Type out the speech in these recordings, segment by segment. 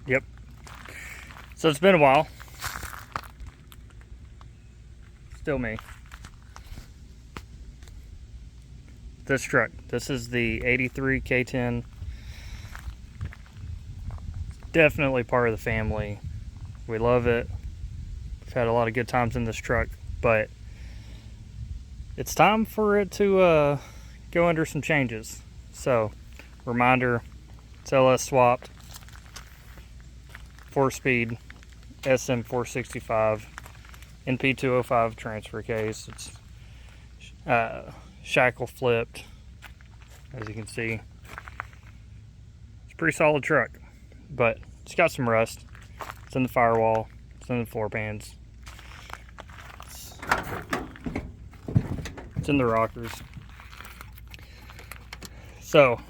Yep. So it's been a while. Still me. This truck. This is the 83 K10. Definitely part of the family. We love it. We've had a lot of good times in this truck, but it's time for it to go under some changes. So, reminder, it's LS swapped, 4-speed SM465 NP205 transfer case. It's shackle flipped, as you can see. It's a pretty solid truck, but it's got some rust. It's in the firewall, it's in the floor pans, it's in the rockers. So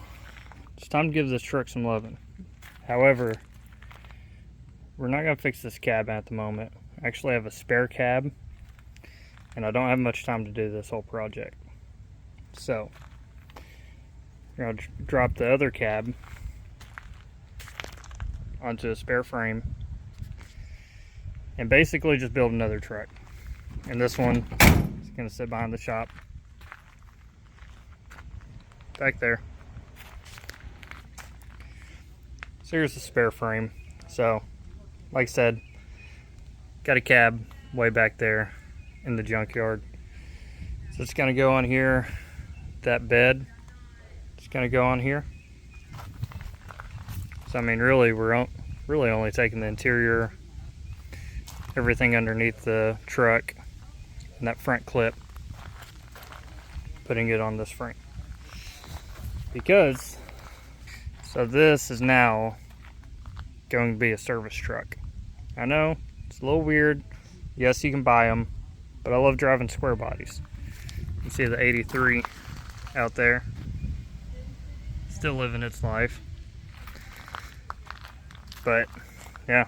it's time to give this truck some loving. However, we're not going to fix this cab at the moment. I actually have a spare cab, and I don't have much time to do this whole project. So we're going to drop the other cab onto a spare frame and basically just build another truck. And this one is going to sit behind the shop back there. So here's the spare frame. So like I said, got a cab way back there in the junkyard. So it's going to go on here. That bed is going to go on here. So I mean, really, we're really only taking the interior, everything underneath the truck, and that front clip, putting it on this frame. Because, so this is now going to be a service truck. I know, it's a little weird. Yes, you can buy them, but I love driving square bodies. You can see the 83 out there, still living its life. But yeah,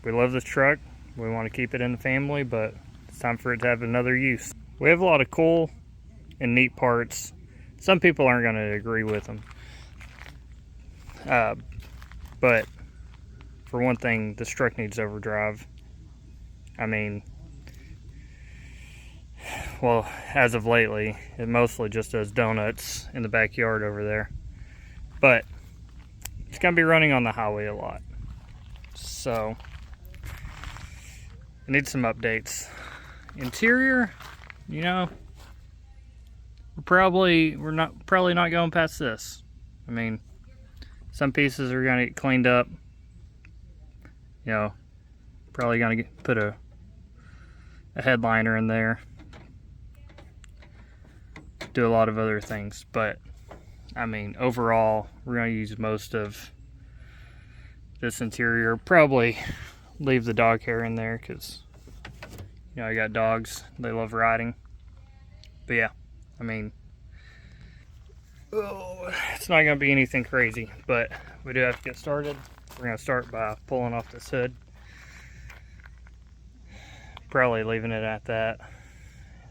we love this truck. We want to keep it in the family, but it's time for it to have another use. We have a lot of cool and neat parts. Some people aren't going to agree with them. But for one thing, this truck needs overdrive. I mean, well, as of lately, it mostly just does donuts in the backyard over there. But it's going to be running on the highway a lot. So, I need some updates. Interior, you know, we're probably not going past this. I mean, some pieces are going to get cleaned up. You know, probably going to put a headliner in there. Do a lot of other things, but I mean, overall, we're going to use most of this interior. Probably leave the dog hair in there because, you know, I got dogs. They love riding. But yeah, I mean, it's not going to be anything crazy, but we do have to get started. We're going to start by pulling off this hood. Probably leaving it at that.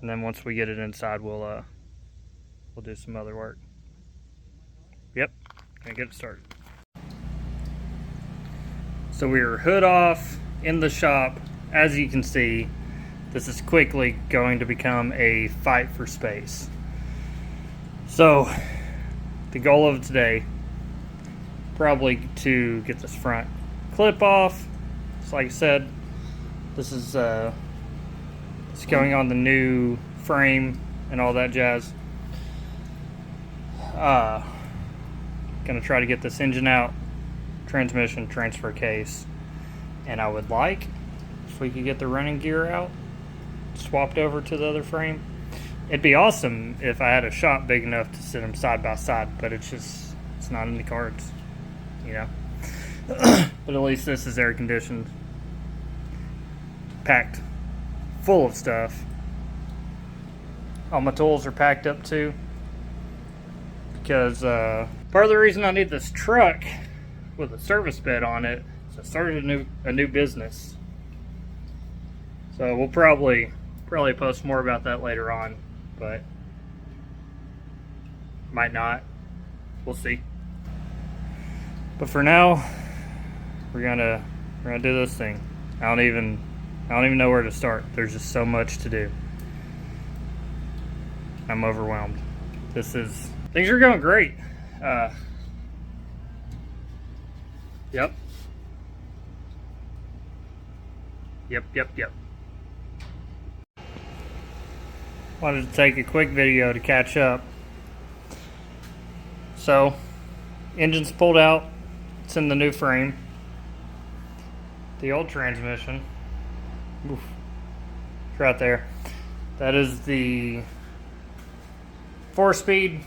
And then once we get it inside, we'll do some other work. Yep, gonna get it started. So we are hood off in the shop. As you can see, this is quickly going to become a fight for space. So the goal of today, probably to get this front clip off. So like I said, this is it's going on the new frame and all that jazz. Gonna try to get this engine out, transmission, transfer case, and I would like if we could get the running gear out, swapped over to the other frame. It'd be awesome if I had a shop big enough to sit them side by side, but it's not in the cards, you know. But at least this is air conditioned, packed full of stuff. All my tools are packed up too, because part of the reason I need this truck with a service bed on it is I started a new business. So we'll probably post more about that later on, but might not. We'll see. But for now, we're gonna do this thing. I don't even know where to start. There's just so much to do. I'm overwhelmed. Things are going great. Yep. Wanted to take a quick video to catch up. So, engine's pulled out. It's in the new frame. The old transmission. Oof. It's right there. That is the 4-speed.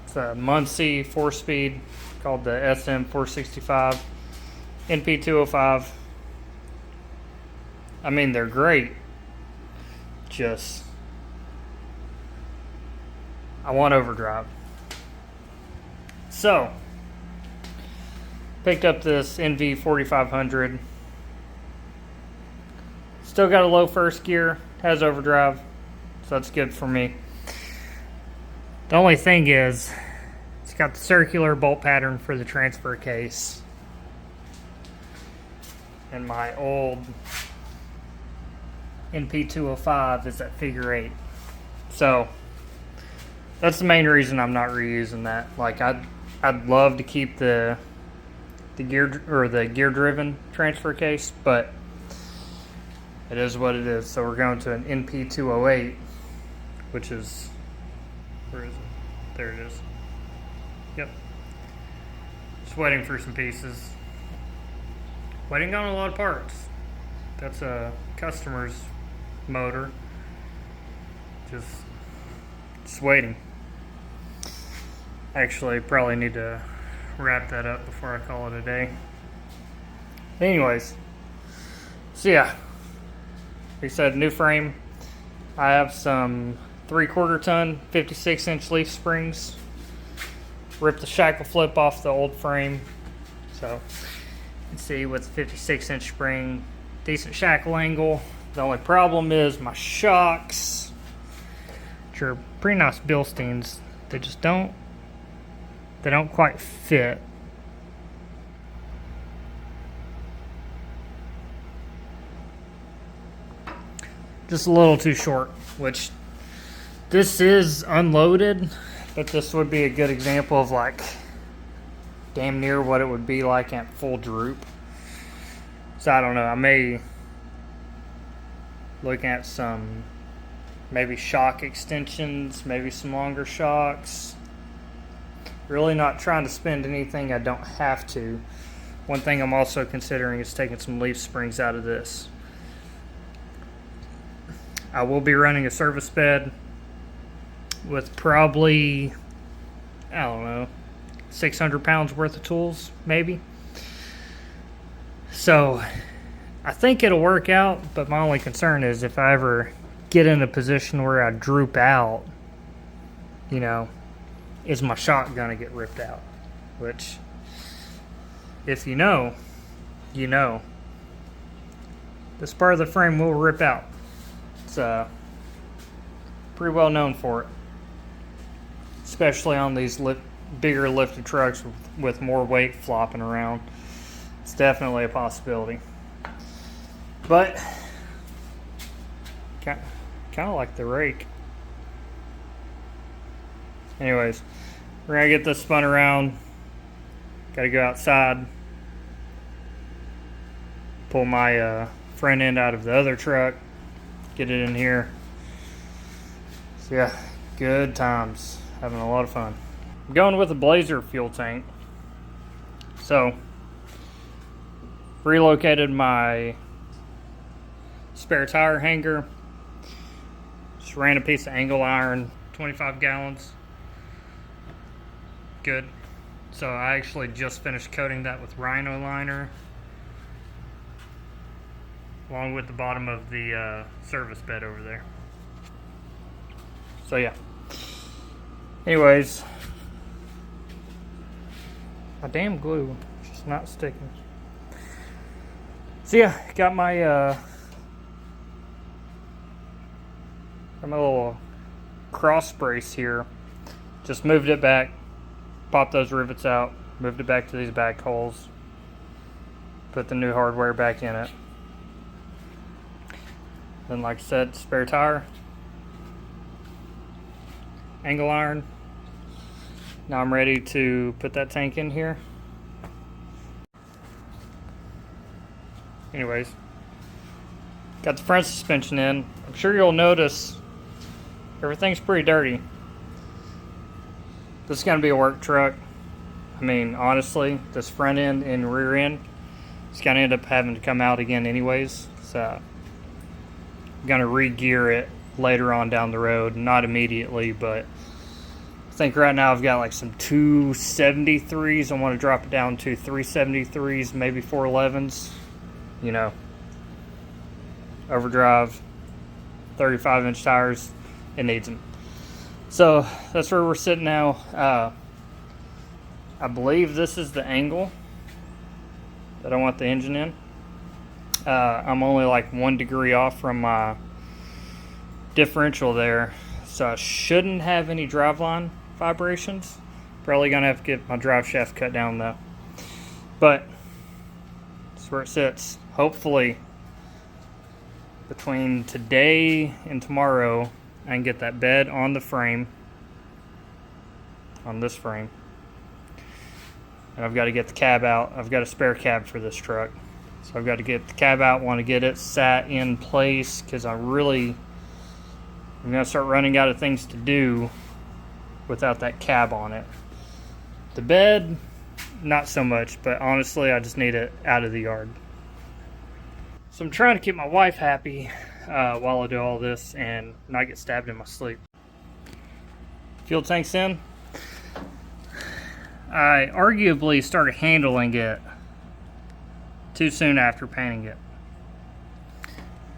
It's a Muncie 4-speed called the SM465 NP205. I mean, they're great. Just, I want overdrive. So, picked up this NV4500. Still got a low first gear, has overdrive, so that's good for me. The only thing is, it's got the circular bolt pattern for the transfer case. And my old NP205 is at figure 8. So that's the main reason I'm not reusing that. Like I'd love to keep the gear driven transfer case, but it is what it is. So we're going to an NP208, which is, where is it? There it is. Yep. Just waiting for some pieces. Waiting on a lot of parts. That's a customer's motor. Just waiting. Actually, probably need to wrap that up before I call it a day. Anyways, so yeah, like I said, new frame. I have some 3/4 ton 56-inch leaf springs. Ripped the shackle flip off the old frame, so you can see with the 56-inch spring, decent shackle angle. The only problem is my shocks, which are pretty nice Bilsteins. They just don't quite fit. Just a little too short, which this is unloaded, but this would be a good example of like damn near what it would be like at full droop. So I don't know, I may look at some maybe shock extensions, maybe some longer shocks. Really not trying to spend anything I don't have to. One thing I'm also considering is taking some leaf springs out of this. I will be running a service bed with probably, I don't know, 600 pounds worth of tools, maybe. So I think it'll work out, but my only concern is if I ever get in a position where I droop out, you know, is my shock gonna get ripped out? Which, if you know, you know. This part of the frame will rip out. It's pretty well known for it. Especially on these bigger lifted trucks with more weight flopping around. It's definitely a possibility. But, kind of like the rake. Anyways, we're gonna get this spun around. Gotta go outside. Pull my front end out of the other truck. Get it in here. So yeah, good times. Having a lot of fun. I'm going with a Blazer fuel tank. So, relocated my spare tire hanger. Just ran a piece of angle iron, 25 gallons. Good. So I actually just finished coating that with Rhino liner, along with the bottom of the service bed over there. So yeah. Anyways, my damn glue is just not sticking. So yeah, got my little cross brace here. Just moved it back, popped those rivets out, moved it back to these back holes, put the new hardware back in it. Then, like I said, spare tire, angle iron. Now I'm ready to put that tank in here. Anyways, got the front suspension in. I'm sure you'll notice everything's pretty dirty. This is going to be a work truck. I mean, honestly, this front end and rear end is going to end up having to come out again anyways. So I'm going to re-gear it later on down the road. Not immediately, but I think right now I've got like some 273s. I want to drop it down to 373s, maybe 411s. You know, overdrive, 35-inch tires, it needs them. So that's where we're sitting now. I believe this is the angle that I want the engine in. I'm only like 1 degree off from my differential there, so I shouldn't have any driveline vibrations. Probably gonna have to get my drive shaft cut down though. But that's where it sits. Hopefully between today and tomorrow I can get that bed on the frame, on this frame. And I've got to get the cab out. I've got a spare cab for this truck. So I've got to get the cab out, want to get it sat in place, because I'm going to start running out of things to do without that cab on it. The bed, not so much, but honestly I just need it out of the yard. So I'm trying to keep my wife happy while I do all this and not get stabbed in my sleep. Fuel tank's in. I arguably started handling it too soon after painting it,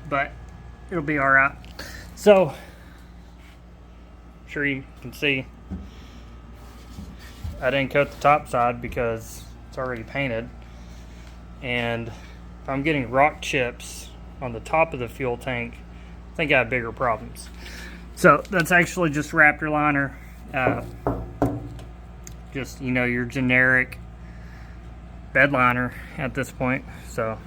but it'll be alright. So, I'm sure you can see I didn't coat the top side because it's already painted, and if I'm getting rock chips on the top of the fuel tank, I think I have bigger problems. So that's actually just Raptor liner. Just, you know, your generic bed liner at this point. So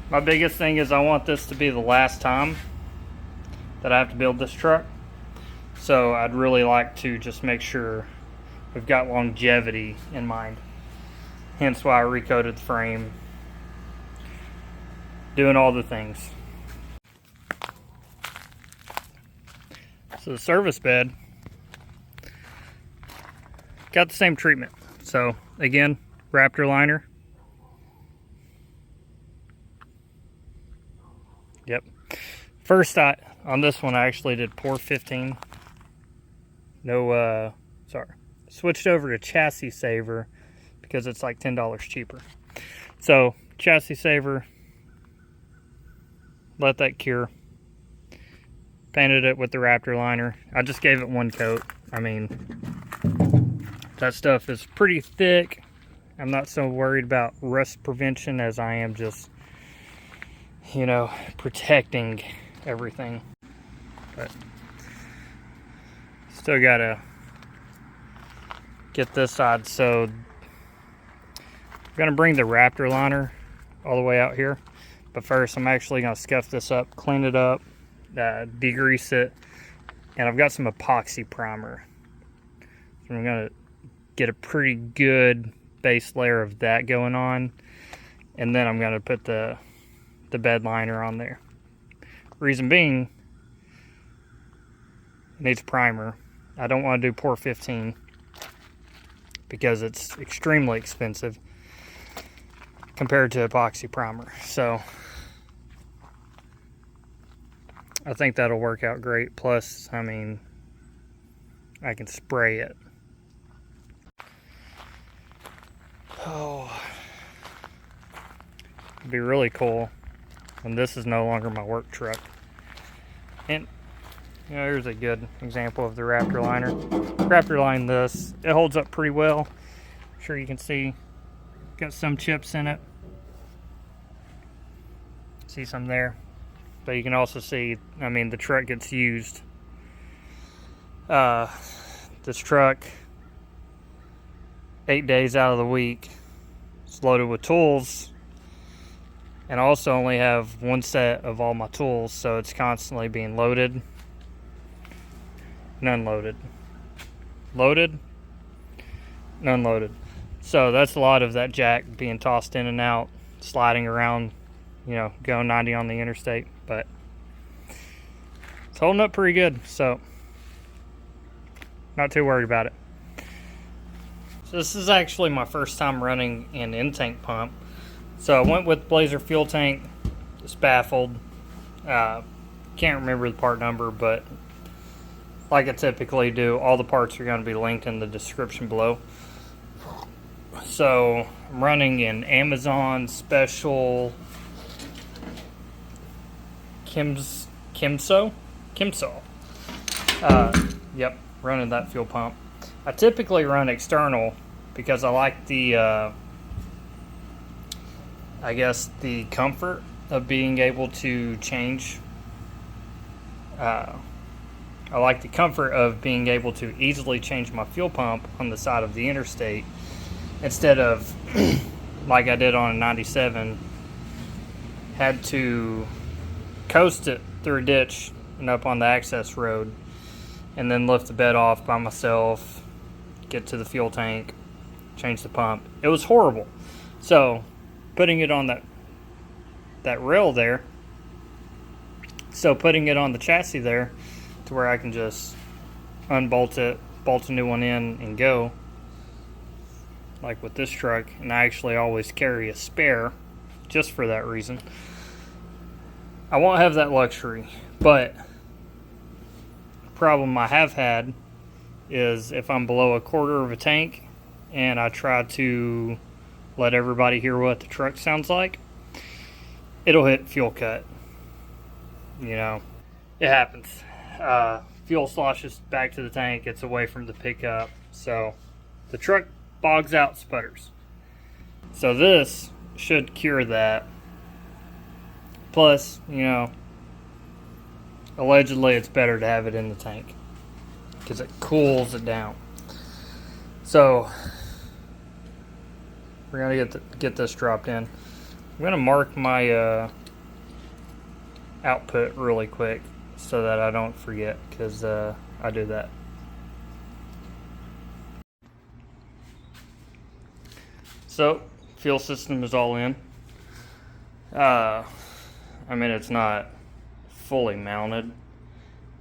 my biggest thing is I want this to be the last time that I have to build this truck. So I'd really like to just make sure we've got longevity in mind. Hence why I recoated the frame, doing all the things. So the service bed got the same treatment. So again, Raptor liner. Yep. First, on this one I actually did pour 15. No, sorry. Switched over to Chassis Saver because it's like $10 cheaper. So Chassis Saver, let that cure. Painted it with the Raptor liner. I just gave it one coat. I mean, that stuff is pretty thick. I'm not so worried about rust prevention as I am just, you know, protecting everything. But still gotta get this side. So I'm gonna bring the Raptor liner all the way out here, but first I'm actually gonna scuff this up, clean it up, degrease it, and I've got some epoxy primer. So I'm gonna get a pretty good base layer of that going on, and then I'm gonna put the bed liner on there. Reason being, it needs primer. I don't want to do pour 15 because it's extremely expensive compared to epoxy primer. So I think that'll work out great. Plus, I mean, I can spray it. Oh, it'd be really cool when this is no longer my work truck. And you know, here's a good example of the Raptor liner. Raptor line this. It holds up pretty well. I'm sure you can see, got some chips in it. See some there. but you can also see, I mean, the truck gets used. This truck, 8 days out of the week, it's loaded with tools, and I also only have one set of all my tools, so it's constantly being loaded and unloaded, loaded and unloaded. So that's a lot of that jack being tossed in and out, sliding around, you know, going 90 on the interstate, but it's holding up pretty good, so not too worried about it. So this is actually my first time running an in-tank pump. So I went with Blazer fuel tank. It's baffled. Can't remember the part number, but like I typically do, all the parts are going to be linked in the description below. So I'm running an Amazon special Kimso. Yep, running that fuel pump. I typically run external because I like the, I guess, the comfort of being able to change. I like the comfort of being able to easily change my fuel pump on the side of the interstate instead of, like I did on a 97, had to coast it through a ditch and up on the access road, and then lift the bed off by myself, get to the fuel tank, change the pump. It was horrible. So putting it on that rail there, so putting it on the chassis there to where I can just unbolt it, bolt a new one in, and go, like with this truck. And I actually always carry a spare just for that reason. I won't have that luxury, but the problem I have had is if I'm below a quarter of a tank and I try to let everybody hear what the truck sounds like, it'll hit fuel cut. You know, it happens. Fuel sloshes back to the tank, it's away from the pickup, so the truck bogs out, sputters. So this should cure that. Plus, you know, allegedly it's better to have it in the tank because it cools it down. So we're gonna get this dropped in. I'm gonna mark my output really quick so that I don't forget, because I do that. So fuel system is all in. I mean, it's not fully mounted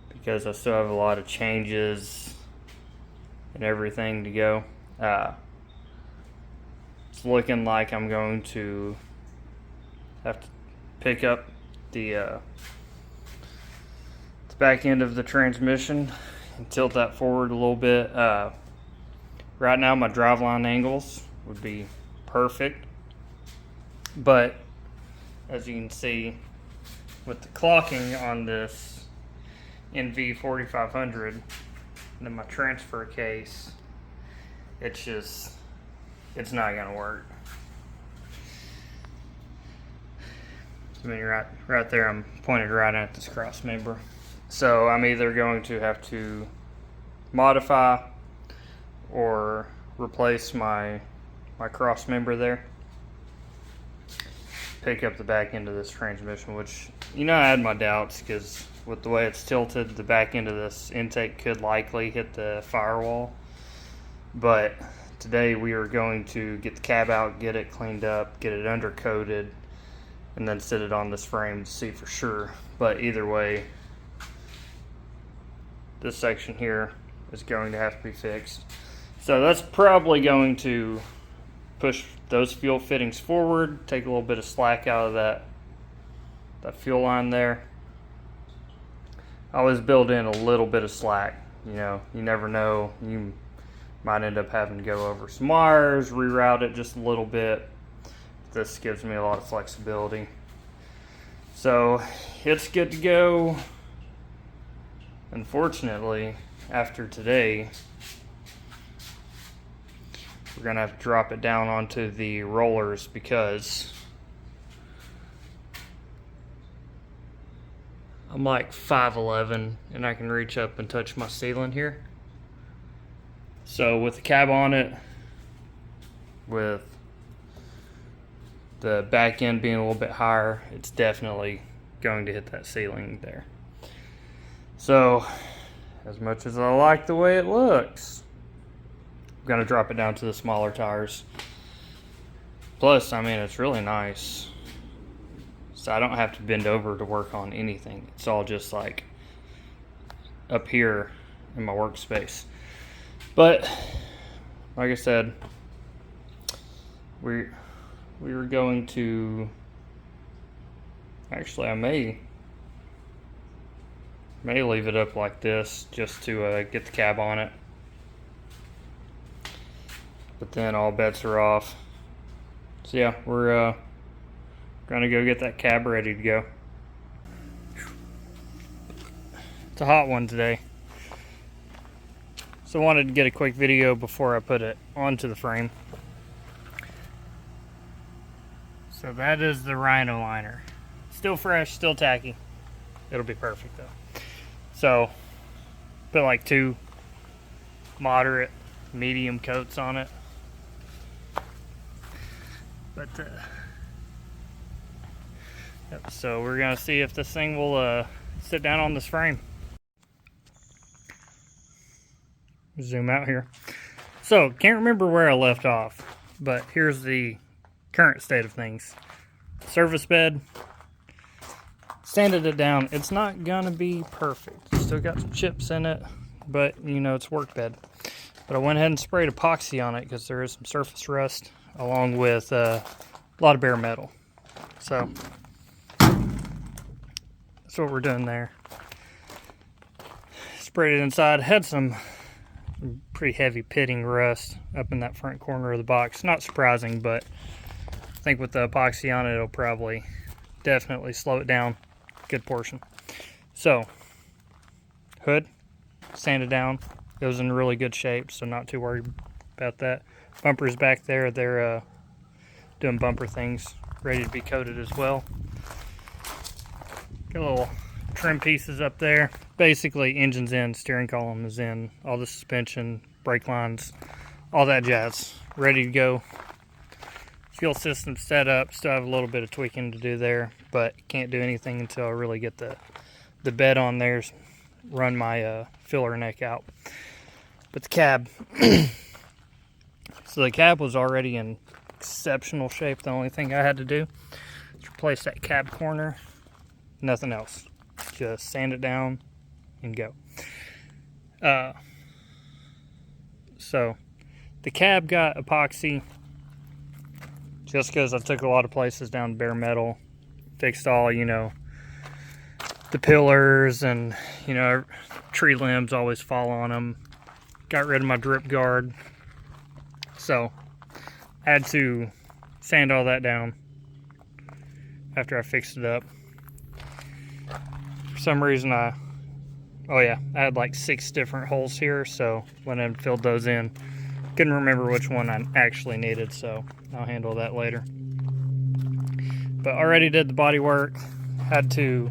because I still have a lot of changes and everything to go. It's looking like I'm going to have to pick up the back end of the transmission and tilt that forward a little bit. Right now my driveline angles would be perfect, but as you can see with the clocking on this NV 4500 and then my transfer case, it's not gonna work. I mean, right there, I'm pointed right at this cross member. So I'm either going to have to modify or replace my cross member there, pick up the back end of this transmission, which, you know, I had my doubts because with the way it's tilted, the back end of this intake could likely hit the firewall. But today we are going to get the cab out, get it cleaned up, get it undercoated, and then sit it on this frame to see for sure. But either way, this section here is going to have to be fixed. So that's probably going to push those fuel fittings forward, take a little bit of slack out of that fuel line there. I always build in a little bit of slack. You know, you never know. You might end up having to go over some wires, reroute it just a little bit. This gives me a lot of flexibility. So it's good to go. Unfortunately, after today, we're gonna have to drop it down onto the rollers because I'm like 5'11", and I can reach up and touch my ceiling here. So with the cab on it, with the back end being a little bit higher, it's definitely going to hit that ceiling there. So as much as I like the way it looks, I'm gonna drop it down to the smaller tires. Plus, I mean, it's really nice, so I don't have to bend over to work on anything. It's all just like up here in my workspace. But like I said, we were going to, actually I may leave it up like this just to get the cab on it, but then all bets are off. So yeah, we're gonna go get that cab ready to go. It's a hot one today, so I wanted to get a quick video before I put it onto the frame. So that is the Rhino liner. Still fresh, still tacky. It'll be perfect though. So put like 2 moderate, medium coats on it. But yep, so we're gonna see if this thing will sit down on this frame. Zoom out here. So can't remember where I left off, but here's the current state of things. Surface bed, sanded it down. It's not gonna be perfect. Still got some chips in it, but you know, it's work bed. But I went ahead and sprayed epoxy on it because there is some surface rust, along with a lot of bare metal. So that's what we're doing there. Sprayed it inside. Had some pretty heavy pitting rust up in that front corner of the box. Not surprising, but I think with the epoxy on it, it'll probably definitely slow it down a good portion. So hood, sanded down, goes in really good shape, so not too worried about that. Bumpers back there, they're doing bumper things, ready to be coated as well. Got little trim pieces up there. Basically, engine's in, steering column is in, all the suspension, brake lines, all that jazz, ready to go. Fuel system set up. Still have a little bit of tweaking to do there, but can't do anything until I really get the bed on there, run my filler neck out. But the cab, so the cab was already in exceptional shape. The only thing I had to do is replace that cab corner, nothing else. Just sand it down and go. So the cab got epoxy just because I took a lot of places down to bare metal, fixed all, you know, the pillars, and you know, tree limbs always fall on them. Got rid of my drip guard, so I had to sand all that down after I fixed it up. For some reason I had like 6 different holes here, so went and filled those in. Couldn't remember which one I actually needed, so I'll handle that later. But already did the body work. Had to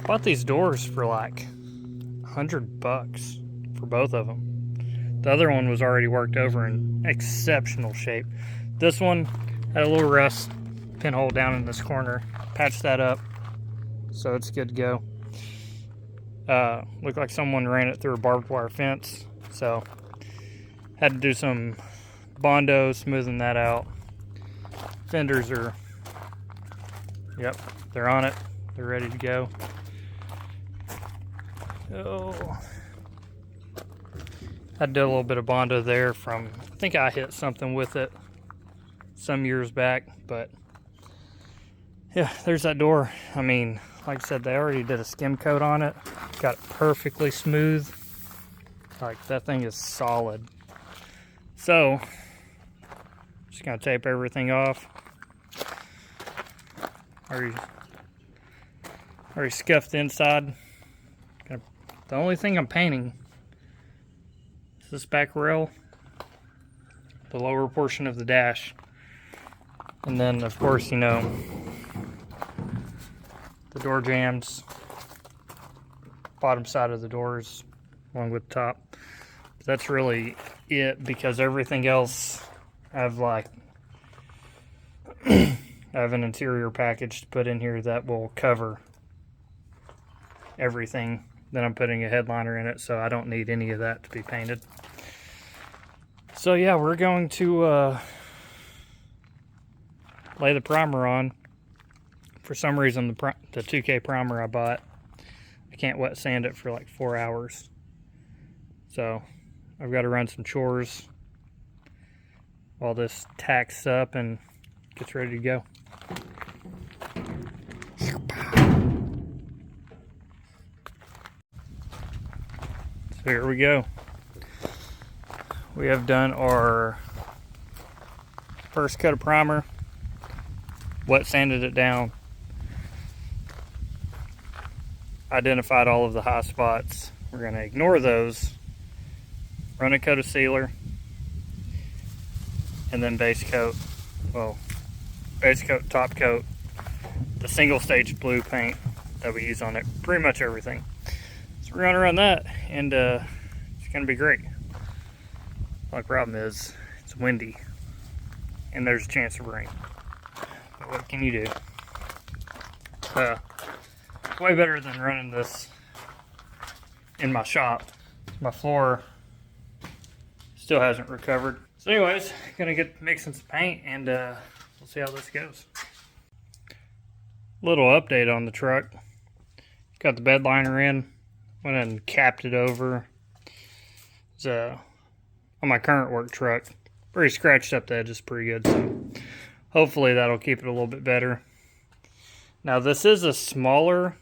bought these doors for like $100 for both of them. The other one was already worked over in exceptional shape. This one had a little rust pinhole down in this corner. Patched that up, so it's good to go. Looked like someone ran it through a barbed wire fence, so had to do some Bondo, smoothing that out. Fenders are, yep, they're on it. They're ready to go. Oh, I did a little bit of Bondo there from, I think I hit something with it some years back, but yeah, there's that door. I mean, like I said, they already did a skim coat on it. Got it perfectly smooth. Like, that thing is solid. So, just gonna tape everything off. Already scuffed the inside. The only thing I'm painting is this back rail, the lower portion of the dash, and then of course, you know, the door jambs, bottom side of the doors along with the top. But that's really it, because everything else I've like I have an interior package to put in here that will cover everything. Then I'm putting a headliner in it, so I don't need any of that to be painted. So yeah, we're going to lay the primer on. For some reason, the 2K primer I bought, I can't wet sand it for like 4 hours. So I've got to run some chores while this tacks up and gets ready to go. So here we go. We have done our first coat of primer, wet sanded it down, identified all of the high spots. We're going to ignore those, run a coat of sealer, and then base coat. Well, base coat, top coat, the single stage blue paint that we use on it, pretty much everything. So we're going to run that, and it's going to be great. The only problem is it's windy and there's a chance of rain. But what can you do? Way better than running this in my shop. My floor still hasn't recovered. So anyways, gonna get mixing some paint, and we'll see how this goes. Little update on the truck. Got the bed liner in, went and capped it over. It's on my current work truck, pretty scratched up the edges pretty good, so hopefully that'll keep it a little bit better. Now this is a smaller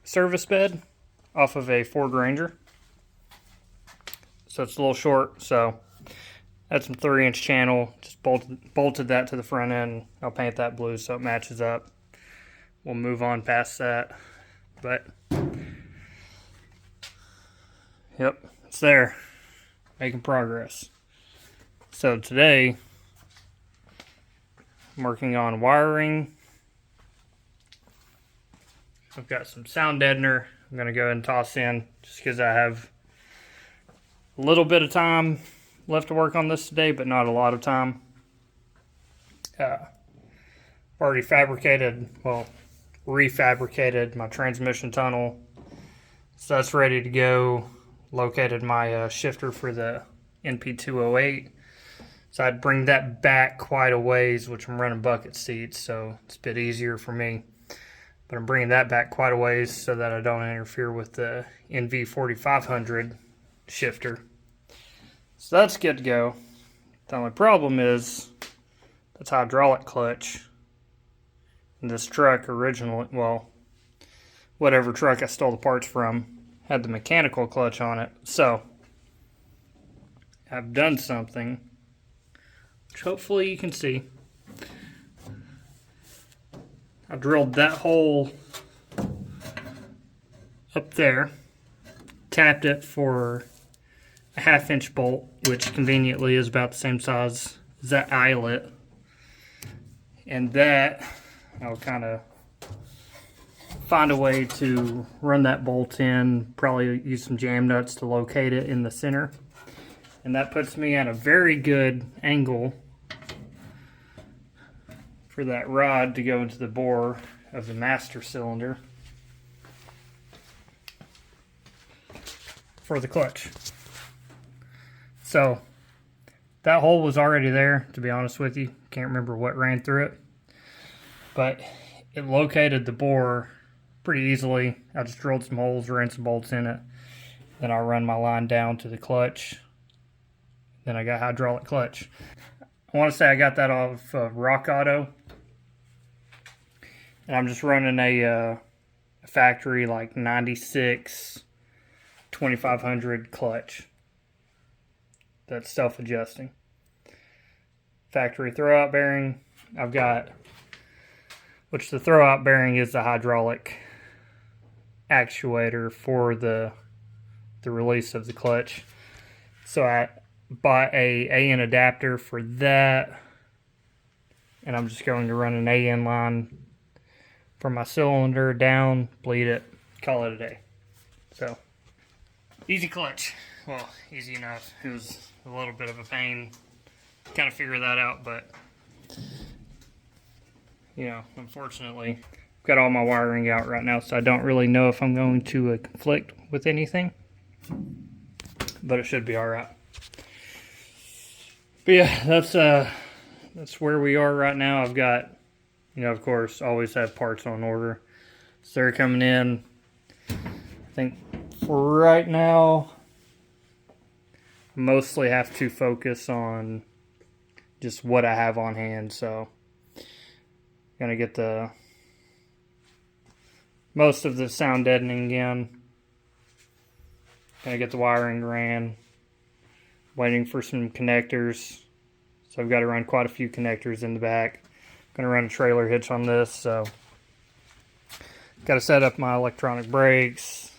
service bed off of a Ford Ranger, so it's a little short. So that's some 3-inch channel, just bolted that to the front end. I'll paint that blue so it matches up. We'll move on past that, but yep, it's there, making progress. So today I'm working on wiring. I've got some sound deadener I'm going to go ahead and toss in just because I have a little bit of time left to work on this today, but not a lot of time. Already refabricated my transmission tunnel, so that's ready to go. Located my shifter for the NP208, so I'd bring that back quite a ways, which I'm running bucket seats, so it's a bit easier for me. But I'm bringing that back quite a ways so that I don't interfere with the NV4500 shifter. So that's good to go. The only problem is that's hydraulic clutch. And this truck originally, well, whatever truck I stole the parts from, had the mechanical clutch on it. So I've done something, which hopefully you can see. I drilled that hole up there, tapped it for a 1/2-inch bolt, which conveniently is about the same size as that eyelet. And that, I'll kind of find a way to run that bolt in, probably use some jam nuts to locate it in the center. And that puts me at a very good angle for that rod to go into the bore of the master cylinder for the clutch. So that hole was already there, to be honest with you. Can't remember what ran through it, but it located the bore pretty easily. I just drilled some holes, ran some bolts in it, then I'll run my line down to the clutch. Then I got hydraulic clutch. I want to say I got that off of Rock Auto. And I'm just running a factory like 96 2500 clutch. That's self-adjusting. Factory throwout bearing. I've got, which the throwout bearing is the hydraulic actuator for the release of the clutch. So I bought a AN adapter for that, and I'm just going to run an AN line from my cylinder down, bleed it, call it a day. So, easy clutch. Well, easy enough. It was a little bit of a pain kind of figure that out, but you know, unfortunately, I've got all my wiring out right now, so I don't really know if I'm going to conflict with anything, but it should be all right. But yeah, that's where we are right now. I've got, you know, of course, always have parts on order, so they're coming in. I think for right now, I mostly have to focus on just what I have on hand, so gonna get the most of the sound deadening in. Gonna get the wiring ran. Waiting for some connectors. So I've got to run quite a few connectors in the back. Gonna run a trailer hitch on this, so got to set up my electronic brakes,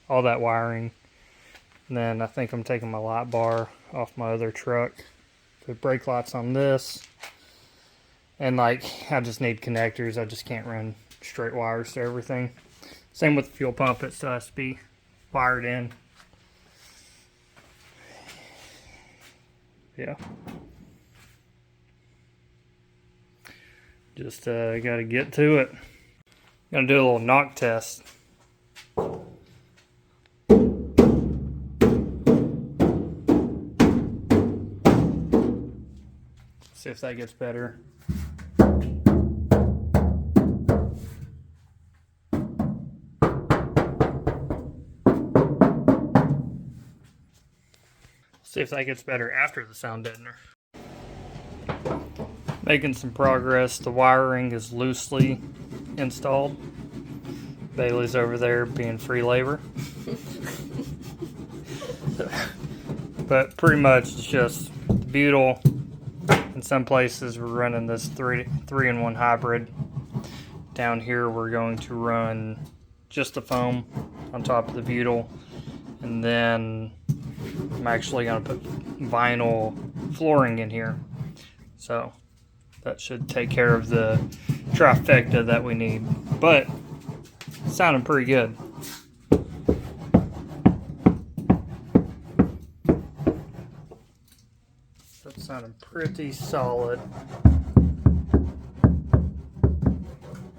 all that wiring. And then I think I'm taking my light bar off my other truck. Put brake lights on this. And like, I just need connectors. I just can't run straight wires to everything. Same with the fuel pump. It still has to be wired in. Yeah. Just got to get to it. Gonna do a little knock test. See if that gets better. See if that gets better after the sound deadener. Making some progress. The wiring is loosely installed. Bailey's over there being free labor. But pretty much it's just the butyl. In some places we're running this 3-in-1 hybrid. Down here we're going to run just the foam on top of the butyl. And then I'm actually going to put vinyl flooring in here. So that should take care of the trifecta that we need. But it's sounding pretty good. That's sounding pretty solid in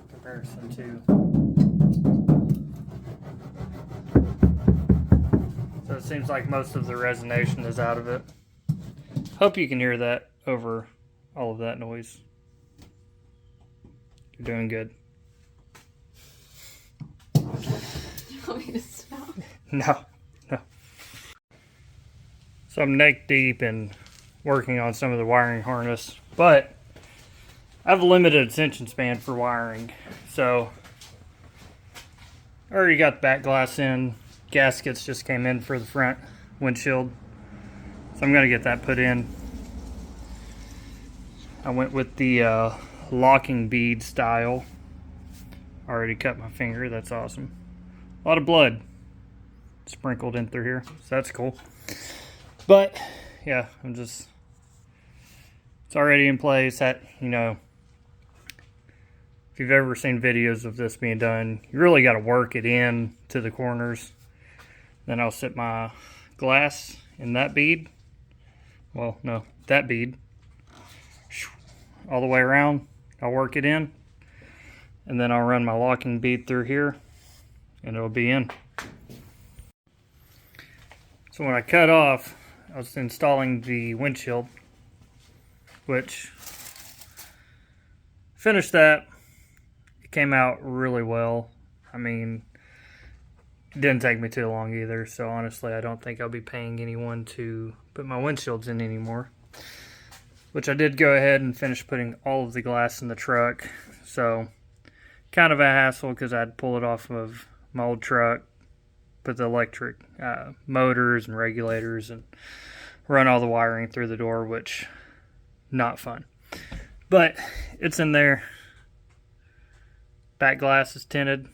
comparison to. So it seems like most of the resonation is out of it. Hope you can hear that over all of that noise. You're doing good. Do you want me to stop? No. So I'm neck deep in working on some of the wiring harness, but I have a limited attention span for wiring. So I already got the back glass in. Gaskets just came in for the front windshield. So I'm gonna get that put in. I went with the locking bead style. Already cut my finger, that's awesome. A lot of blood sprinkled in through here, so that's cool. But yeah, it's already in place. That, you know, if you've ever seen videos of this being done, you really got to work it in to the corners. Then I'll set my glass in that bead. Well, no, that bead. All the way around. I'll work it in. And then I'll run my locking bead through here. And it'll be in. So when I cut off, I was installing the windshield. Which, finished that. It came out really well. I mean, it didn't take me too long either, so honestly I don't think I'll be paying anyone to put my windshields in anymore. Which I did go ahead and finish putting all of the glass in the truck, so kind of a hassle because I had to pull it off of my old truck, put the electric motors and regulators and run all the wiring through the door, which not fun. But it's in there. Back glass is tinted.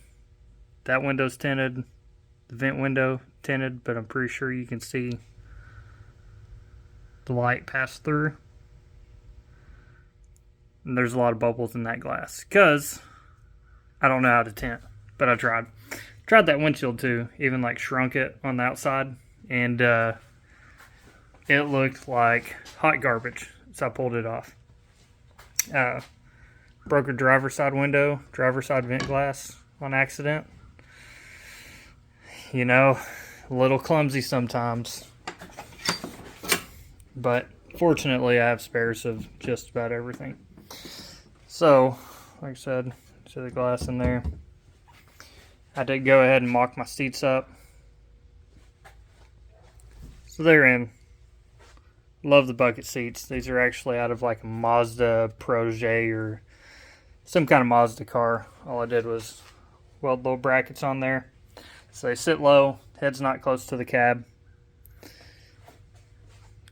That window's tinted. The vent window tinted, but I'm pretty sure you can see the light pass through. And there's a lot of bubbles in that glass because I don't know how to tint, but I tried. Tried that windshield too, even like shrunk it on the outside, and it looked like hot garbage, so I pulled it off. Broke a driver's side window, driver's side vent glass on accident. You know, a little clumsy sometimes, but fortunately I have spares of just about everything. So, like I said, see the glass in there. I did go ahead and mock my seats up. So they're in. Love the bucket seats. These are actually out of like a Mazda Protege or some kind of Mazda car. All I did was weld little brackets on there. So they sit low, head's not close to the cab.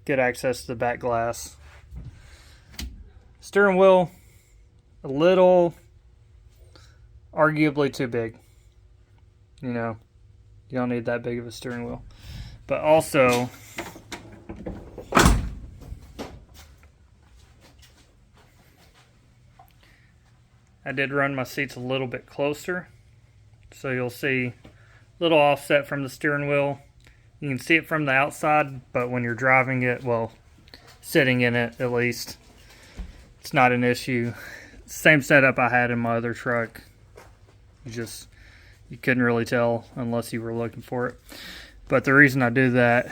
Good access to the back glass. Steering wheel, a little arguably too big. You know, you don't need that big of a steering wheel. But also, I did run my seats a little bit closer. So you'll see a little offset from the steering wheel. You can see it from the outside, but when you're driving it, well, sitting in it at least, it's not an issue. Same setup I had in my other truck. You couldn't really tell unless you were looking for it. But the reason I do that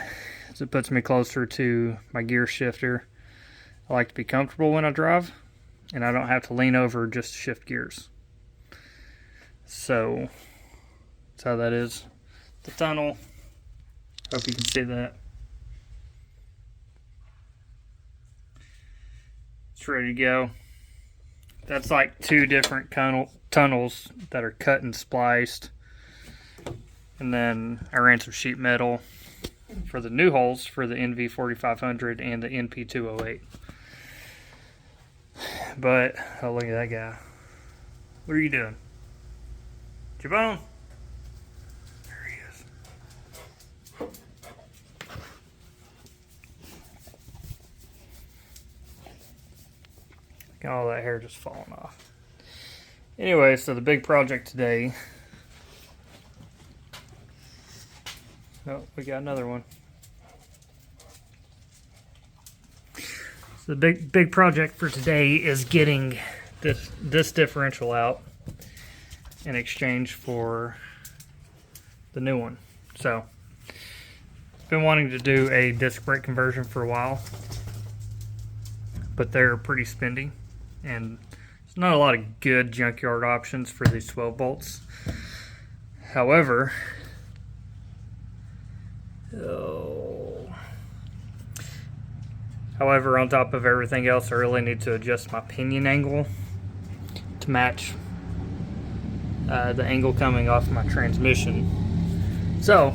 is it puts me closer to my gear shifter. I like to be comfortable when I drive, and I don't have to lean over just to shift gears. So that's how that is. The tunnel, hope you can see that. It's ready to go. That's like two different tunnels that are cut and spliced. And then I ran some sheet metal for the new holes for the NV4500 and the NP208. But, oh, look at that guy. What are you doing? Jabone? There he is. Got all that hair just falling off. Anyway, so the big project today. Oh, we got another one. So the big project for today is getting this differential out in exchange for the new one. So, been wanting to do a disc brake conversion for a while, but they're pretty spendy, and there's not a lot of good junkyard options for these 12 bolts. However, on top of everything else, I really need to adjust my pinion angle to match the angle coming off my transmission. So,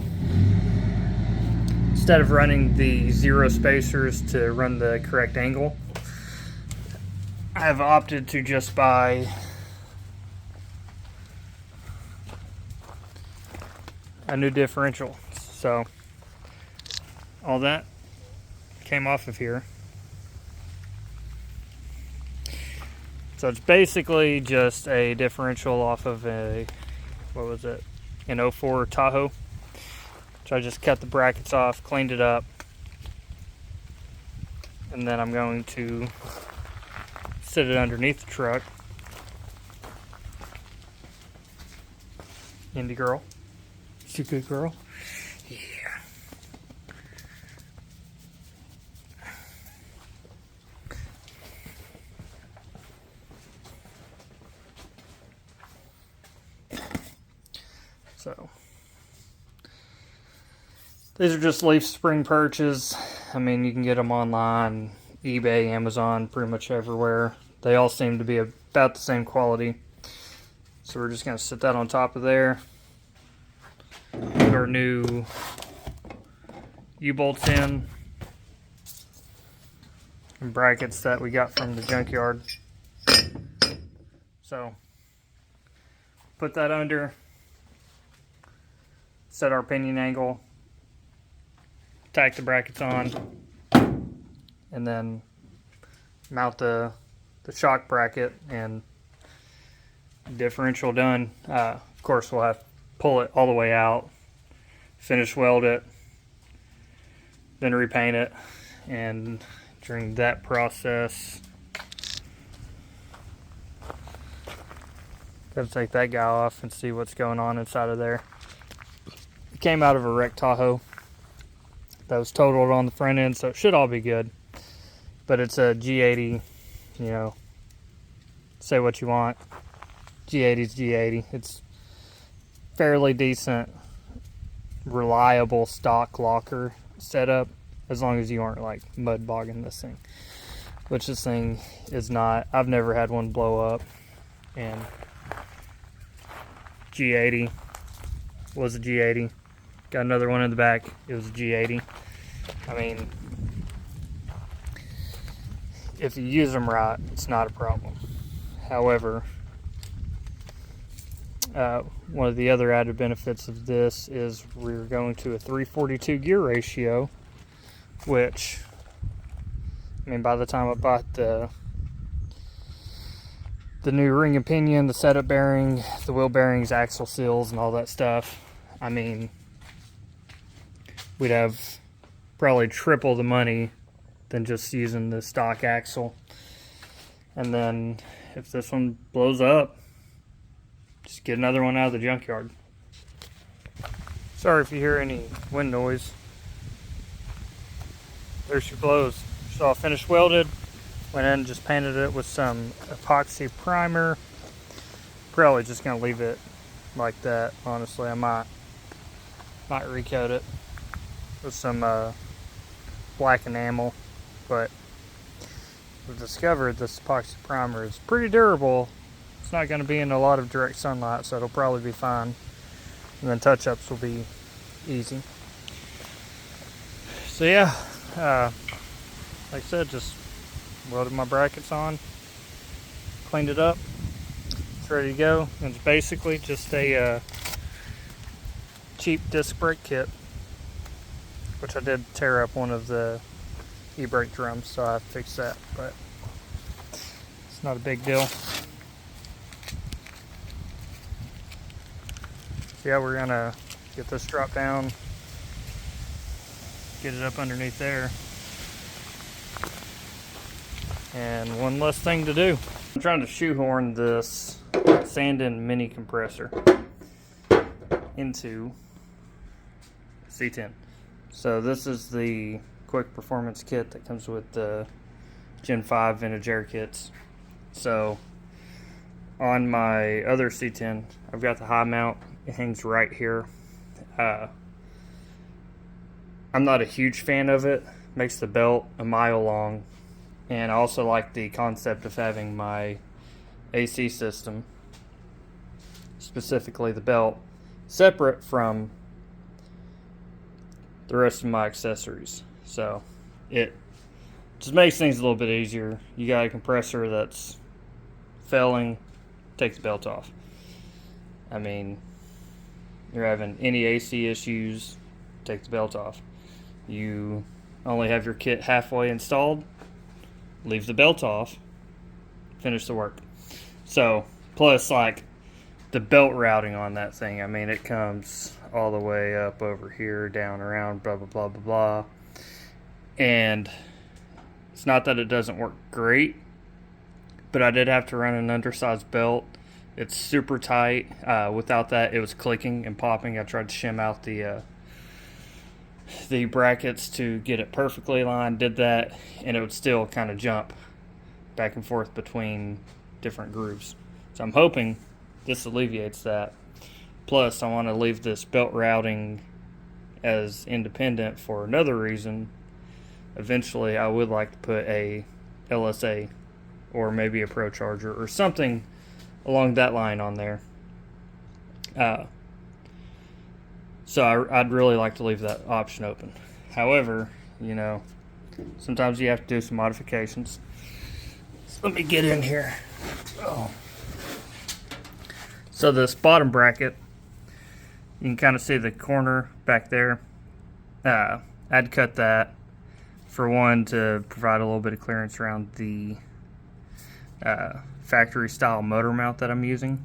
instead of running the zero spacers to run the correct angle, I've opted to just buy a new differential. So, all that came off of here. So it's basically just a differential off of a, what was it, an 04 Tahoe. So I just cut the brackets off, cleaned it up, and then I'm going to sit it underneath the truck. Indy girl. She's a good girl. Yeah. So, these are just leaf spring perches. I mean, you can get them online, eBay, Amazon, pretty much everywhere. They all seem to be about the same quality. So we're just going to sit that on top of there. Put our new U-bolts in. And brackets that we got from the junkyard. So, put that under. Set our pinion angle, tack the brackets on, and then mount the shock bracket and differential done. Of course, we'll have to pull it all the way out, finish weld it, then repaint it, and during that process, gotta take that guy off and see what's going on inside of there. It came out of a wrecked Tahoe that was totaled on the front end, so it should all be good. But it's a G80, you know, say what you want. G80's G80. It's fairly decent, reliable stock locker setup, as long as you aren't like mud bogging this thing, which this thing is not. I've never had one blow up, and G80 was a G80. Got another one in the back. It was a G80. I mean, if you use them right, it's not a problem. However, one of the other added benefits of this is we're going to a 342 gear ratio, which, I mean, by the time I bought the new ring and pinion, the setup bearing, the wheel bearings, axle seals, and all that stuff, I mean, we'd have probably triple the money than just using the stock axle. And then if this one blows up, just get another one out of the junkyard. Sorry if you hear any wind noise. There she blows. So I finished welded, went in and just painted it with some epoxy primer. Probably just gonna leave it like that, honestly. I might recoat it with some black enamel, but we've discovered this epoxy primer is pretty durable. It's not going to be in a lot of direct sunlight, so it'll probably be fine. And then touch-ups will be easy. So yeah, like I said, just welded my brackets on, cleaned it up, it's ready to go. And it's basically just a cheap disc brake kit, which I did tear up one of the e-brake drums, so I fixed that, but it's not a big deal. So yeah, we're gonna get this dropped down, get it up underneath there, and one less thing to do. I'm trying to shoehorn this sand-in mini compressor into C10. So this is the quick performance kit that comes with the Gen 5 vintage air kits. So on my other C10, I've got the high mount. It hangs right here. I'm not a huge fan of it. Makes the belt a mile long. And I also like the concept of having my AC system, specifically the belt, separate from the rest of my accessories. So it just makes things a little bit easier. You got a compressor that's failing, take the belt off. I mean, you're having any AC issues, take the belt off. You only have your kit halfway installed, leave the belt off, finish the work. So plus, like, the belt routing on that thing, I mean, it comes all the way up over here, down, around, blah, blah, blah, blah, blah. And it's not that it doesn't work great, but I did have to run an undersized belt. It's super tight. Without that, it was clicking and popping. I tried to shim out the brackets to get it perfectly aligned, did that, and it would still kind of jump back and forth between different grooves. So I'm hoping this alleviates that. Plus, I want to leave this belt routing as independent for another reason. Eventually, I would like to put a LSA or maybe a Pro Charger or something along that line on there. So I'd really like to leave that option open. However, you know, sometimes you have to do some modifications. So let me get in here. Oh. So this bottom bracket, you can kind of see the corner back there. I'd cut that, for one, to provide a little bit of clearance around the factory style motor mount that I'm using.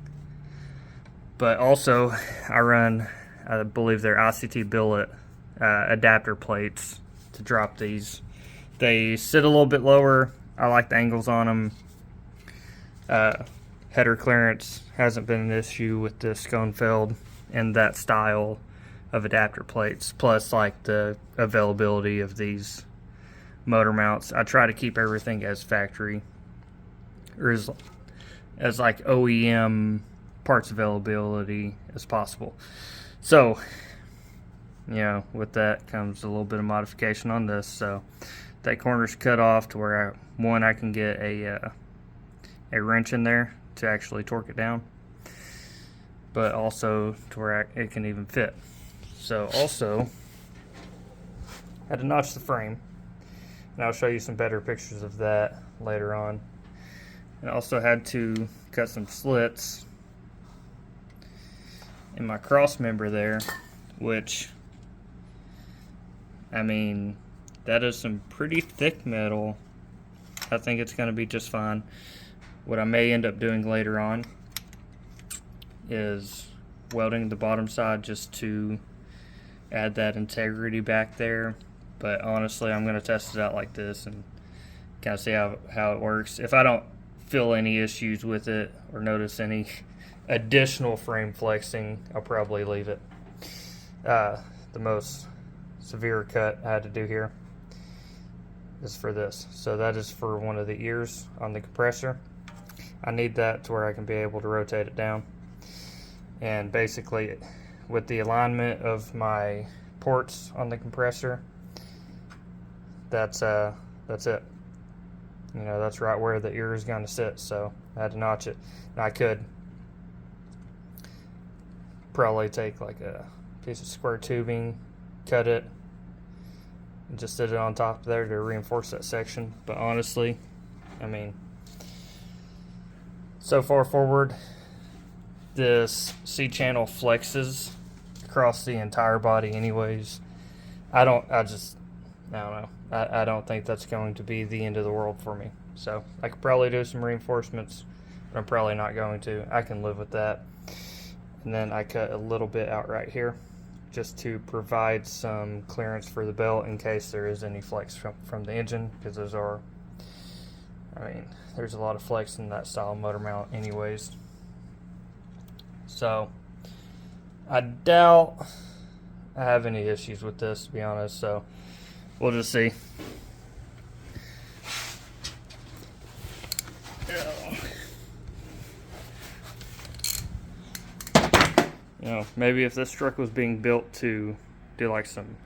But also I run, I believe they're ICT billet adapter plates to drop these. They sit a little bit lower. I like the angles on them. Header clearance hasn't been an issue with the Schoenfeld and that style of adapter plates, plus like the availability of these motor mounts. I try to keep everything as factory, or as like OEM parts availability as possible. So, you know, with that comes a little bit of modification on this. So that corner's cut off to where I can get a wrench in there to actually torque it down, but also to where it can even fit. So also had to notch the frame, and I'll show you some better pictures of that later on. And also had to cut some slits in my cross member there, which, I mean, that is some pretty thick metal. I think it's going to be just fine. What I may end up doing later on is welding the bottom side just to add that integrity back there. But honestly, I'm going to test it out like this and kind of see how it works. If I don't feel any issues with it or notice any additional frame flexing, I'll probably leave it. The most severe cut I had to do here is for this. So that is for one of the ears on the compressor. I need that to where I can be able to rotate it down. And basically, with the alignment of my ports on the compressor, that's it. You know, that's right where the ear is going to sit. So I had to notch it. And I could probably take like a piece of square tubing, cut it, and just sit it on top there to reinforce that section. But honestly, I mean, so far forward, this C-channel flexes across the entire body anyways. I don't know. I don't think that's going to be the end of the world for me. So I could probably do some reinforcements, but I'm probably not going to. I can live with that. And then I cut a little bit out right here just to provide some clearance for the belt in case there is any flex from the engine, because those are, I mean, there's a lot of flex in that style motor mount anyways. So I doubt I have any issues with this, to be honest, so we'll just see. You know, maybe if this truck was being built to do like some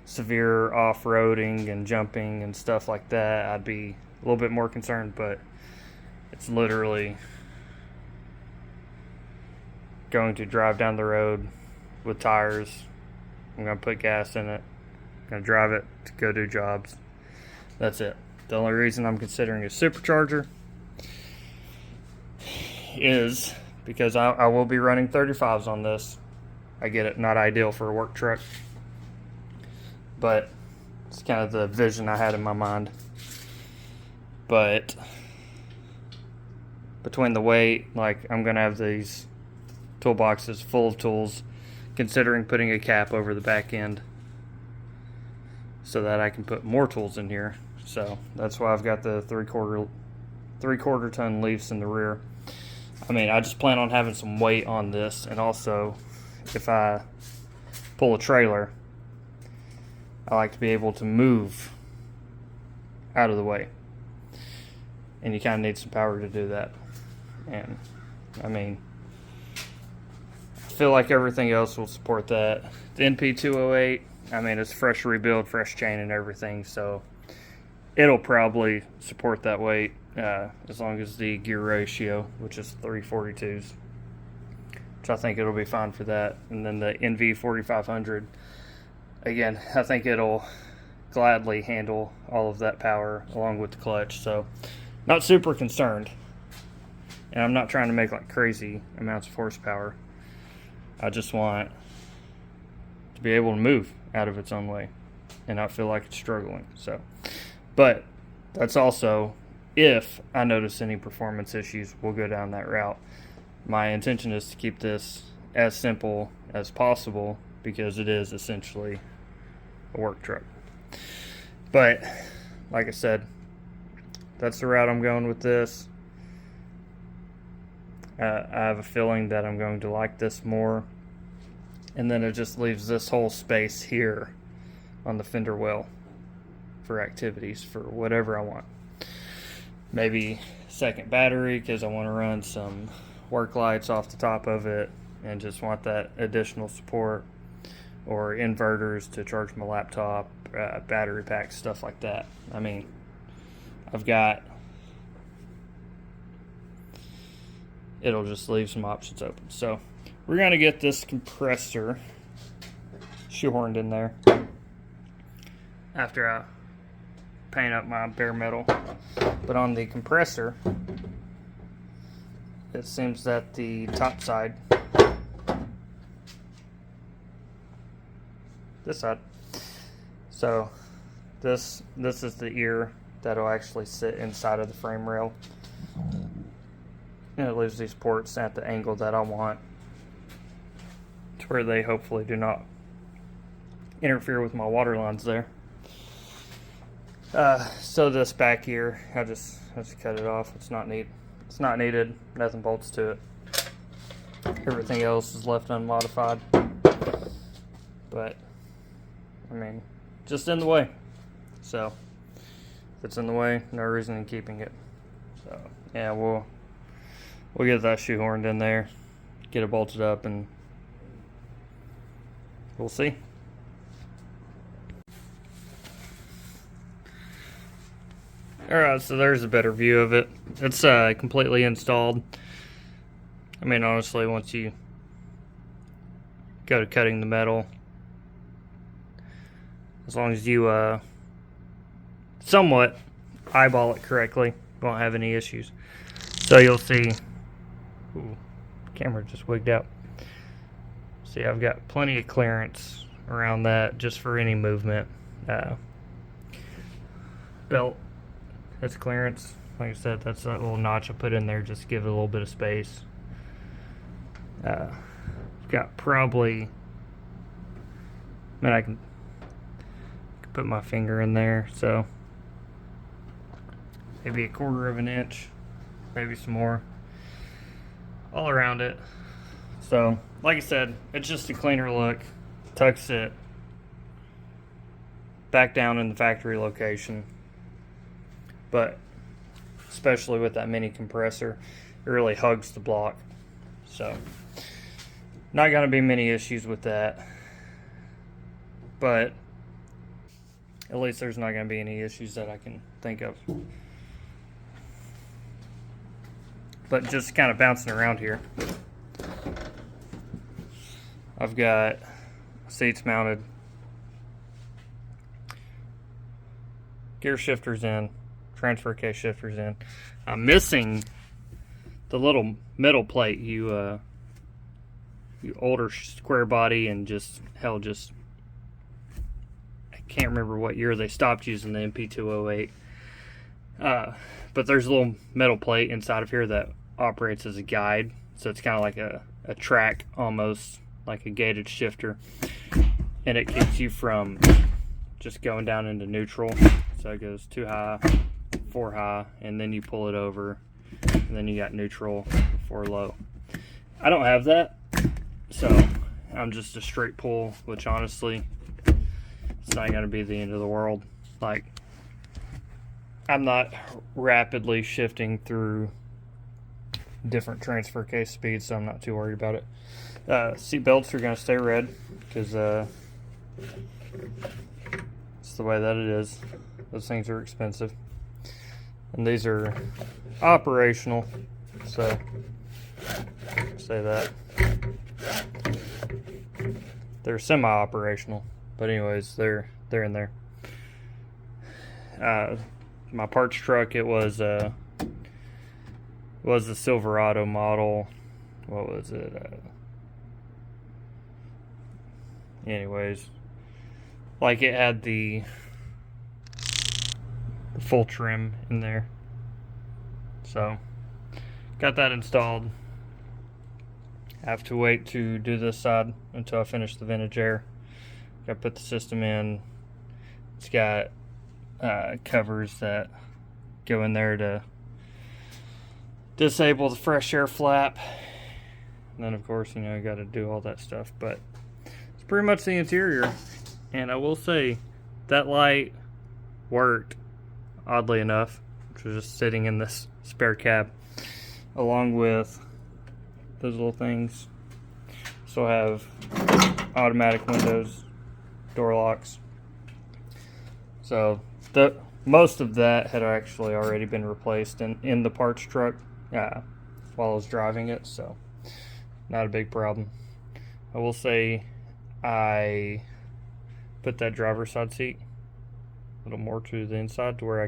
severe off-roading and jumping and stuff like that, I'd be a little bit more concerned, but it's literally going to drive down the road with tires. I'm going to put gas in it. I'm going to drive it to go do jobs. That's it. The only reason I'm considering a supercharger is because I will be running 35s on this. I get it, not ideal for a work truck, but it's kind of the vision I had in my mind. But between the weight, like, I'm gonna have these toolboxes full of tools, considering putting a cap over the back end so that I can put more tools in here. So that's why I've got the three-quarter ton leaves in the rear. I mean, I just plan on having some weight on this, and also if I pull a trailer, I like to be able to move out of the way, and you kind of need some power to do that. And I mean, I feel like everything else will support that. The NP208, I mean, it's fresh rebuild, fresh chain and everything, so it'll probably support that weight, as long as the gear ratio, which is 342s, which I think it'll be fine for that. And then the NV4500, again, I think it'll gladly handle all of that power along with the clutch. So not super concerned, and I'm not trying to make like crazy amounts of horsepower. I just want to be able to move out of its own way and not feel like it's struggling. So, but that's also if I notice any performance issues, we'll go down that route. My intention is to keep this as simple as possible because it is essentially a work truck. But like I said, that's the route I'm going with this. I have a feeling that I'm going to like this more. And then it just leaves this whole space here on the fender well for activities, for whatever I want. Maybe second battery because I want to run some work lights off the top of it and just want that additional support, or inverters to charge my laptop, battery packs, stuff like that. I mean, it'll just leave some options open. So we're going to get this compressor shoehorned in there after I paint up my bare metal. But on the compressor, it seems that the top side, this side, so this is the ear that'll actually sit inside of the frame rail, and it leaves these ports at the angle that I want, to where they hopefully do not interfere with my water lines there. So this back ear, I just cut it off. It's not needed. Nothing bolts to it. Everything else is left unmodified. But I mean, just in the way. So if it's in the way, no reason in keeping it. So yeah, we'll get that shoehorned in there, get it bolted up, and we'll see. Alright, so there's a better view of it. It's completely installed. I mean, honestly, once you go to cutting the metal, as long as you somewhat eyeball it correctly, you won't have any issues. So you'll see, ooh, camera just wigged out. See, I've got plenty of clearance around that just for any movement. Belt, that's clearance. Like I said, that's that little notch I put in there just to give it a little bit of space. Got probably, I mean, I can put my finger in there, so maybe 1/4 of an inch, maybe some more, all around it. So like I said, it's just a cleaner look. Tucks it back down in the factory location, but especially with that mini compressor, it really hugs the block. So not going to be many issues with that, but at least there's not going to be any issues that I can think of. But just kind of bouncing around here, I've got seats mounted, gear shifters in, transfer case shifters in. I'm missing the little metal plate. You older square body and just I can't remember what year they stopped using the MP208. But there's a little metal plate inside of here that operates as a guide, so it's kind of like a track, almost like a gated shifter, and it keeps you from just going down into neutral. So it goes 2 high, 4 high, and then you pull it over, and then you got neutral, 4 low. I don't have that, so I'm just a straight pull, which honestly, it's not going to be the end of the world. Like, I'm not rapidly shifting through different transfer case speeds, so I'm not too worried about it. Seat belts are going to stay red because it's the way that it is. Those things are expensive, and these are operational, so say that they're semi-operational, but anyways, they're in there. My parts truck, it was the Silverado model. What was it? Anyways, like, it had the full trim in there, So got that installed. I have to wait to do this side until I finish the vintage air. Got to put the system in. It's got covers that go in there to disable the fresh air flap. And then of course, you know, you got to do all that stuff, but it's pretty much the interior. And I will say that light worked, oddly enough, which was just sitting in this spare cab, along with those little things. Still have automatic windows, door locks. So most of that had actually already been replaced in the parts truck while I was driving it, so not a big problem. I will say I put that driver's side seat a little more to the inside to where I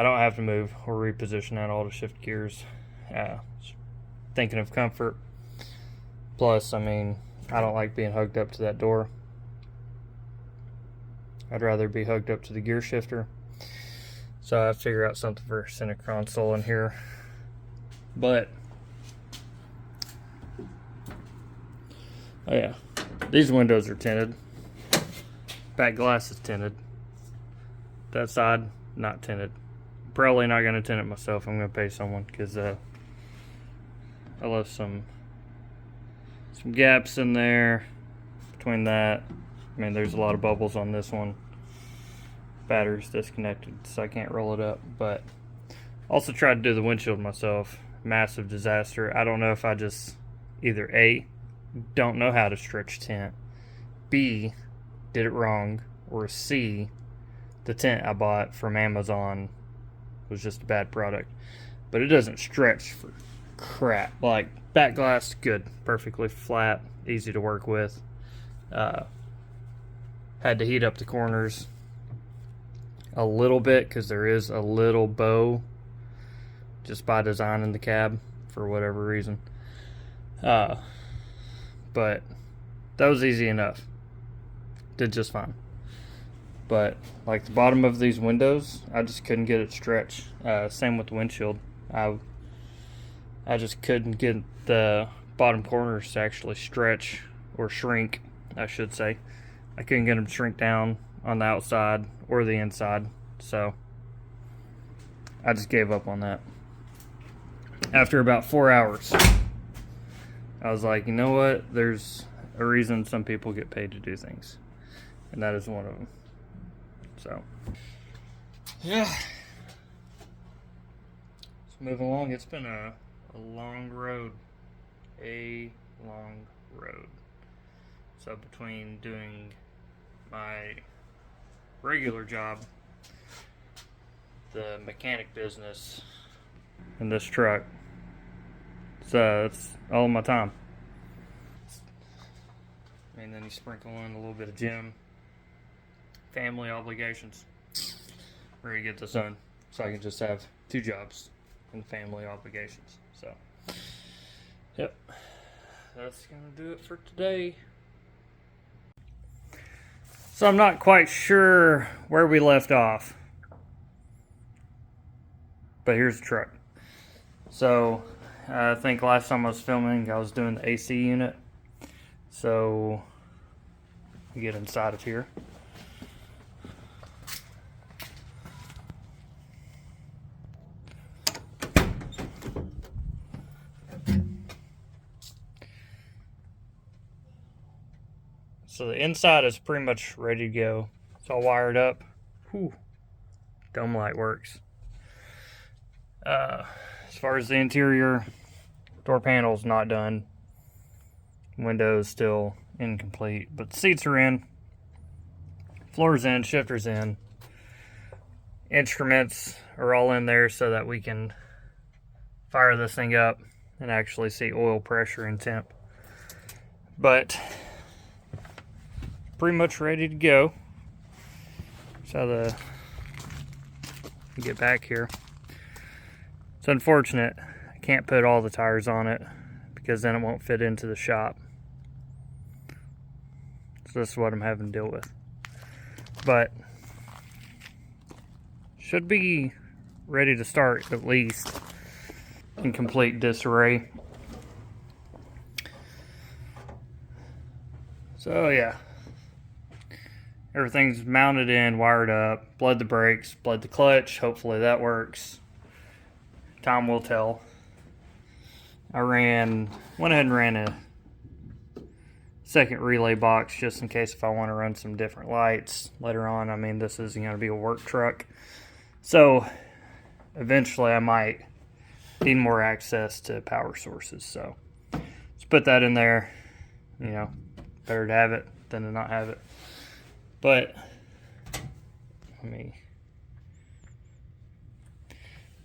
don't have to move or reposition at all to shift gears. Thinking of comfort. Plus, I mean, I don't like being hugged up to that door. I'd rather be hugged up to the gear shifter. So I figure out something for center console in here. But oh yeah, these windows are tinted. Back glass is tinted. That side, not tinted. Probably not going to tint it myself. I'm going to pay someone because I left some gaps in there between that. I mean, there's a lot of bubbles on this one. Battery's disconnected, so I can't roll it up. But also tried to do the windshield myself. Massive disaster. I don't know if I just either A, don't know how to stretch tint, B, did it wrong, or C, the tint I bought from Amazon was just a bad product. But it doesn't stretch for crap. Like, back glass, good, perfectly flat, easy to work with. Had to heat up the corners a little bit because there is a little bow just by design in the cab for whatever reason. But that was easy enough. Did just fine. But like the bottom of these windows, I just couldn't get it stretched. Same with the windshield. I just couldn't get the bottom corners to actually stretch or shrink, I should say. I couldn't get them to shrink down on the outside or the inside, so I just gave up on that. After about 4 hours, I was like, you know what? There's a reason some people get paid to do things, and that is one of them. So, yeah. Let's move along. It's been a long road. A long road. So between doing my regular job, the mechanic business, and this truck, so it's all my time. And then you sprinkle in a little bit of gym, family obligations. Where you get this done, so I can just have 2 jobs and family obligations. So, yep, that's gonna do it for today. So I'm not quite sure where we left off, but here's the truck. So I think last time I was filming, I was doing the AC unit. So we get inside of here. So the inside is pretty much ready to go. It's all wired up. Whew. Dome light works. As far as the interior, door panel's not done. Windows still incomplete, but the seats are in. Floor's in, shifter's in. Instruments are all in there so that we can fire this thing up and actually see oil pressure and temp. But pretty much ready to go. So get back here. It's unfortunate I can't put all the tires on it because then it won't fit into the shop. So this is what I'm having to deal with. But should be ready to start, at least in complete disarray. So yeah, everything's mounted in, wired up, bled the brakes, bled the clutch. Hopefully that works. Time will tell. I went ahead and ran a second relay box just in case if I want to run some different lights later on. I mean, this isn't going to be a work truck, so eventually I might need more access to power sources. So let's put that in there. You know, better to have it than to not have it. But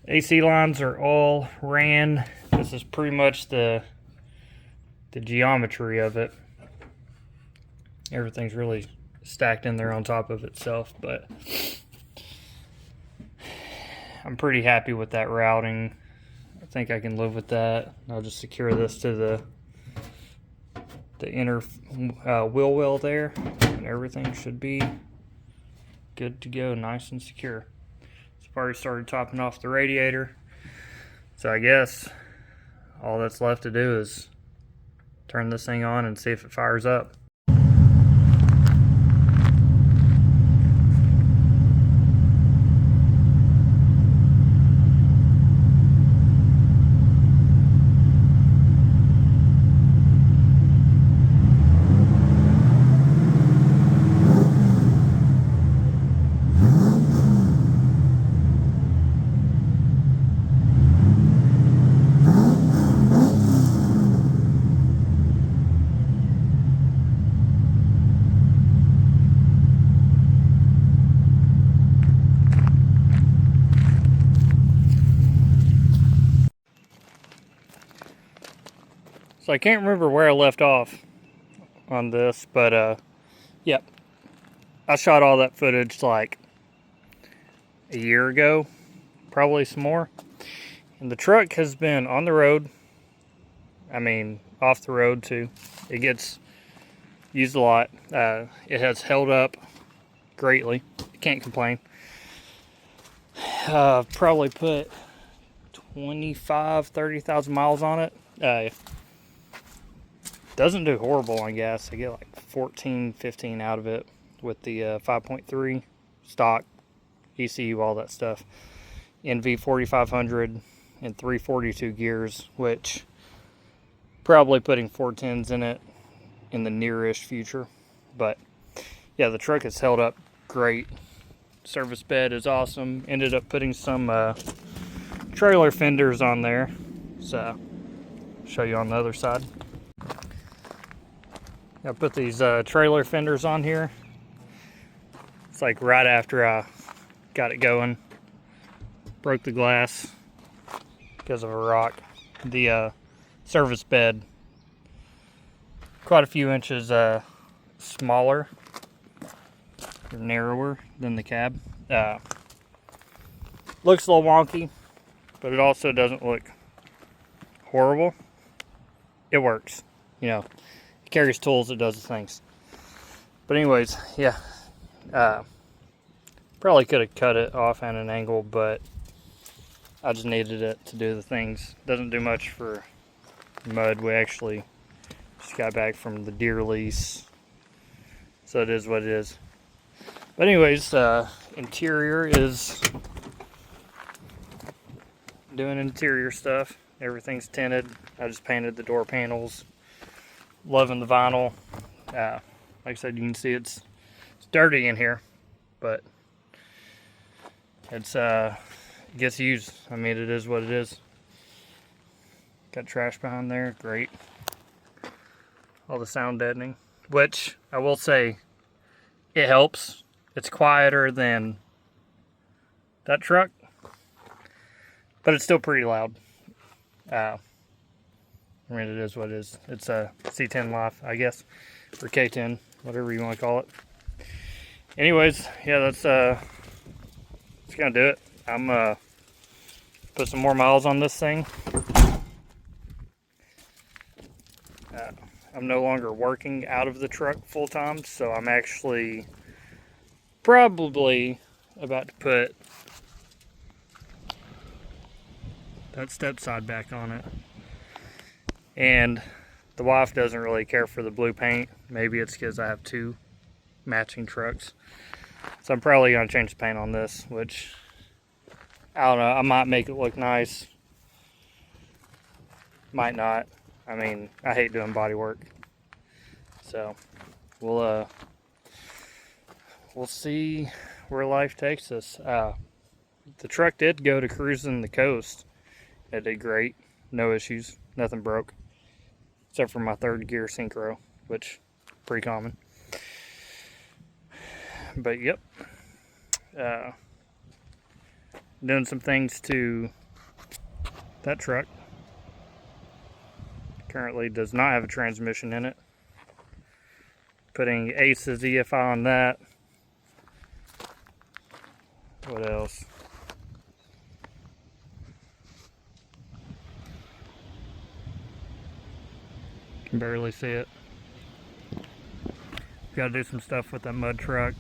AC lines are all ran. This is pretty much the geometry of it. Everything's really stacked in there on top of itself, but I'm pretty happy with that routing. I think I can live with that. I'll just secure this to the inner wheel well there, and everything should be good to go, nice and secure. So I've already started topping off the radiator, so I guess all that's left to do is turn this thing on and see if it fires up. So I can't remember where I left off on this, but yep. I shot all that footage like a year ago, probably some more. And the truck has been on the road. I mean, off the road too. It gets used a lot. It has held up greatly. Can't complain. Probably put 30,000 miles on it. Doesn't do horrible on gas. I get like 14, 15 out of it with the 5.3 stock ECU, all that stuff. NV 4500 and 342 gears, which probably putting 410s in it in the nearish future. But yeah, the truck has held up great. Service bed is awesome. Ended up putting some trailer fenders on there, so I'll show you on the other side. I put these trailer fenders on here. It's like right after I got it going. Broke the glass because of a rock. The service bed, quite a few inches smaller, or narrower than the cab. Looks a little wonky, but it also doesn't look horrible. It works, you know. It carries tools, it does the things. But anyways, yeah. Probably could have cut it off at an angle, but I just needed it to do the things. Doesn't do much for mud. We actually just got back from the deer lease, so it is what it is. But anyways, interior is doing interior stuff. Everything's tinted. I just painted the door panels. Loving the vinyl. Like I said, you can see it's dirty in here, but it gets used. I mean, it is what it is. Got trash behind there, great. All the sound deadening, which I will say, it helps. It's quieter than that truck, but it's still pretty loud. I mean, it is what it is. It's a C10 Life, I guess, or K10, whatever you want to call it. Anyways, yeah, that's gonna do it. I'm put some more miles on this thing. I'm no longer working out of the truck full time, so I'm actually probably about to put that step side back on it. And the wife doesn't really care for the blue paint. Maybe it's because I have two matching trucks. So I'm probably going to change the paint on this, which, I don't know, I might make it look nice. Might not. I mean, I hate doing body work. So we'll see where life takes us. The truck did go to cruising the coast. It did great. No issues. Nothing broke. Except for my third gear synchro, which pretty common. But yep. Doing some things to that truck. Currently does not have a transmission in it. Putting Ace's EFI on that. What else? Can barely see it. Got to do some stuff with that mud truck.